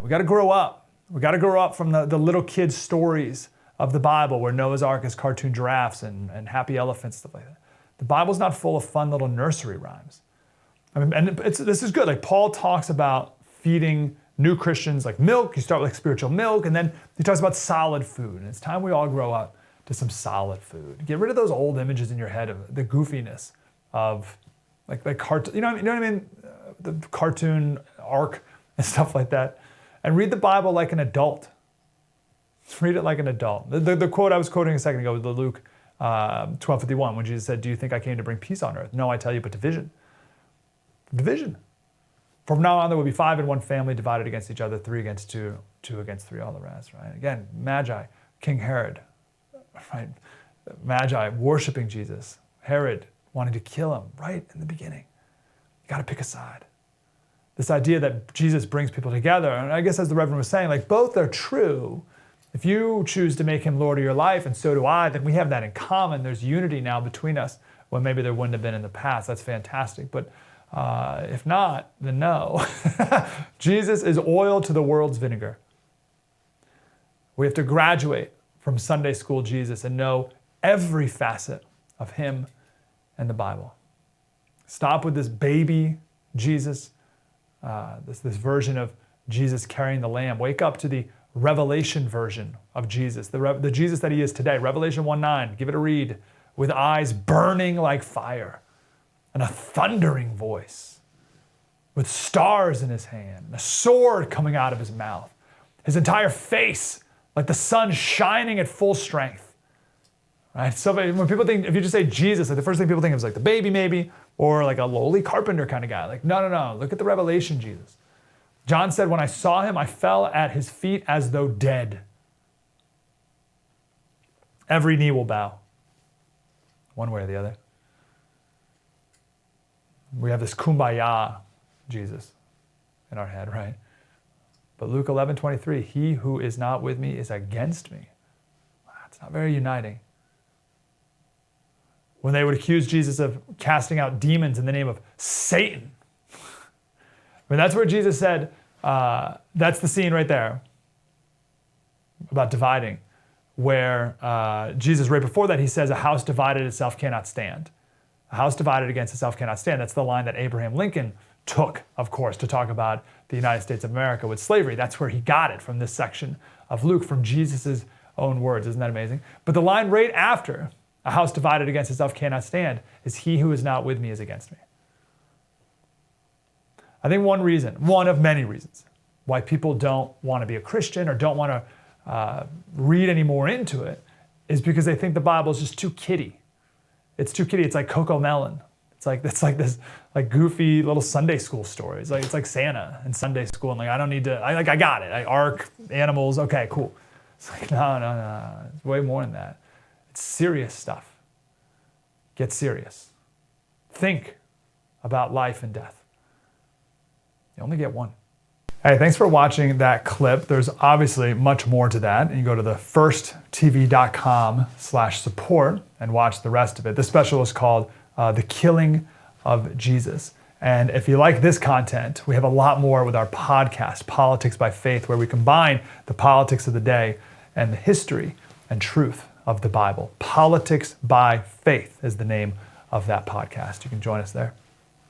We got to grow up. We got to grow up from the little kids' stories of the Bible where Noah's Ark is cartoon giraffes and happy elephants, stuff like that. The Bible's not full of fun little nursery rhymes. I mean, and this is good. Like Paul talks about feeding new Christians like milk. You start with like spiritual milk, and then he talks about solid food. And it's time we all grow up to some solid food. Get rid of those old images in your head of the goofiness of like cartoon. You know what I mean? The cartoon arc and stuff like that. And read the Bible like an adult. Read it like an adult. The quote I was quoting a second ago was the Luke 12:51, when Jesus said, "Do you think I came to bring peace on earth? No, I tell you, but division." Division. From now on, there will be 5 in one family divided against each other, 3 against 2, 2 against 3, all the rest, right? Again, Magi, King Herod, right? Magi worshiping Jesus. Herod wanting to kill him right in the beginning. You got to pick a side. This idea that Jesus brings people together, and I guess as the Reverend was saying, like both are true. If you choose to make him Lord of your life, and so do I, then we have that in common. There's unity now between us when maybe there wouldn't have been in the past. That's fantastic. But if not, then no. Jesus is oil to the world's vinegar. We have to graduate from Sunday school Jesus and know every facet of him and the Bible. Stop with this baby Jesus, this version of Jesus carrying the lamb. Wake up to the Revelation version of Jesus, the Jesus that he is today. Revelation 1:9, give it a read. With eyes burning like fire and a thundering voice, with stars in his hand, and a sword coming out of his mouth. His entire face like the sun shining at full strength. Right? So when people think, if you just say Jesus, like the first thing people think of is like the baby maybe, or like a lowly carpenter kind of guy. Like, no. Look at the Revelation Jesus. John said, when I saw him, I fell at his feet as though dead. Every knee will bow, one way or the other. We have this kumbaya Jesus in our head, right? But Luke 11:23, he who is not with me is against me. It's not very uniting. When they would accuse Jesus of casting out demons in the name of Satan. I mean, that's where Jesus said, that's the scene right there about dividing, where Jesus, right before that, he says, a house divided itself cannot stand. A house divided against itself cannot stand. That's the line that Abraham Lincoln took, of course, to talk about the United States of America with slavery. That's where he got it, from this section of Luke, from Jesus' own words. Isn't that amazing? But the line right after, a house divided against itself cannot stand, is he who is not with me is against me. I think one reason, one of many reasons, why people don't want to be a Christian or don't want to read any more into it is because they think the Bible is just too kiddie. It's too kiddie. It's like Coco Melon. It's like this like goofy little Sunday school story. It's like Santa in Sunday school, and like I don't need to. I got it. Ark, animals. Okay, cool. It's like no. It's way more than that. It's serious stuff. Get serious. Think about life and death. You only get one. Hey, thanks for watching that clip. There's obviously much more to that. You can go to thefirsttv.com/support and watch the rest of it. This special is called The Killing of Jesus. And if you like this content, we have a lot more with our podcast, Politics by Faith, where we combine the politics of the day and the history and truth of the Bible. Politics by Faith is the name of that podcast. You can join us there.